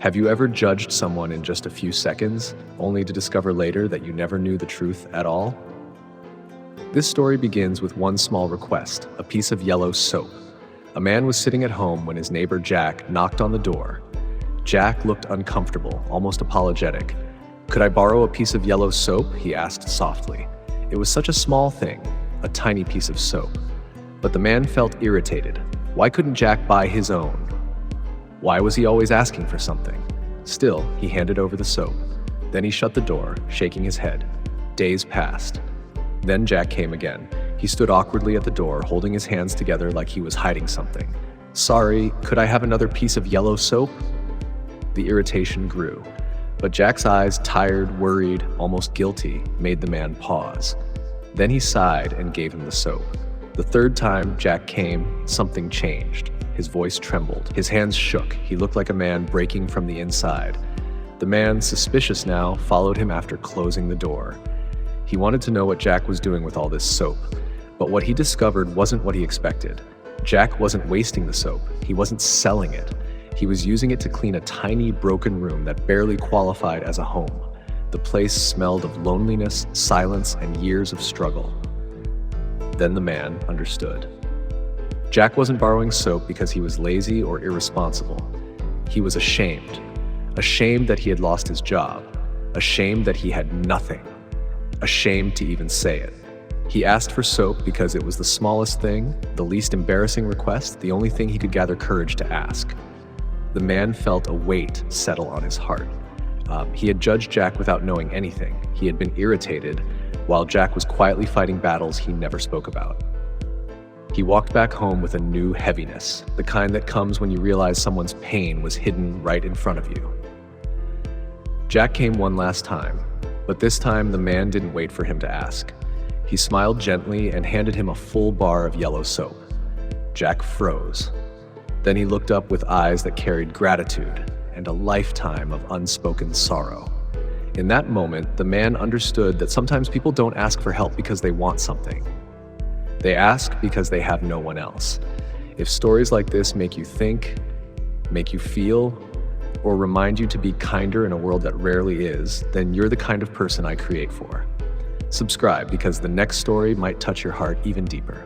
Have you ever judged someone in just a few seconds, only to discover later that you never knew the truth at all? This story begins with one small request, a piece of yellow soap. A man was sitting at home when his neighbor Jack knocked on the door. Jack looked uncomfortable, almost apologetic. "Could I borrow a piece of yellow soap?" he asked softly. It was such a small thing, a tiny piece of soap. But the man felt irritated. Why couldn't Jack buy his own? Why was he always asking for something? Still, he handed over the soap. Then he shut the door, shaking his head. Days passed. Then Jack came again. He stood awkwardly at the door, holding his hands together like he was hiding something. "Sorry, could I have another piece of yellow soap?" The irritation grew. But Jack's eyes, tired, worried, almost guilty, made the man pause. Then he sighed and gave him the soap. The third time Jack came, something changed. His voice trembled. His hands shook. He looked like a man breaking from the inside. The man, suspicious now, followed him after closing the door. He wanted to know what Jack was doing with all this soap. But what he discovered wasn't what he expected. Jack wasn't wasting the soap. He wasn't selling it. He was using it to clean a tiny, broken room that barely qualified as a home. The place smelled of loneliness, silence, and years of struggle. Then the man understood. Jack wasn't borrowing soap because he was lazy or irresponsible. He was ashamed. Ashamed that he had lost his job. Ashamed that he had nothing. Ashamed to even say it. He asked for soap because it was the smallest thing, the least embarrassing request, the only thing he could gather courage to ask. The man felt a weight settle on his heart. He had judged Jack without knowing anything. He had been irritated, while Jack was quietly fighting battles he never spoke about. He walked back home with a new heaviness, the kind that comes when you realize someone's pain was hidden right in front of you. Jack came one last time, but this time the man didn't wait for him to ask. He smiled gently and handed him a full bar of yellow soap. Jack froze. Then he looked up with eyes that carried gratitude and a lifetime of unspoken sorrow. In that moment, the man understood that sometimes people don't ask for help because they want something. They ask because they have no one else. If stories like this make you think, make you feel, or remind you to be kinder in a world that rarely is, then you're the kind of person I create for. Subscribe because the next story might touch your heart even deeper.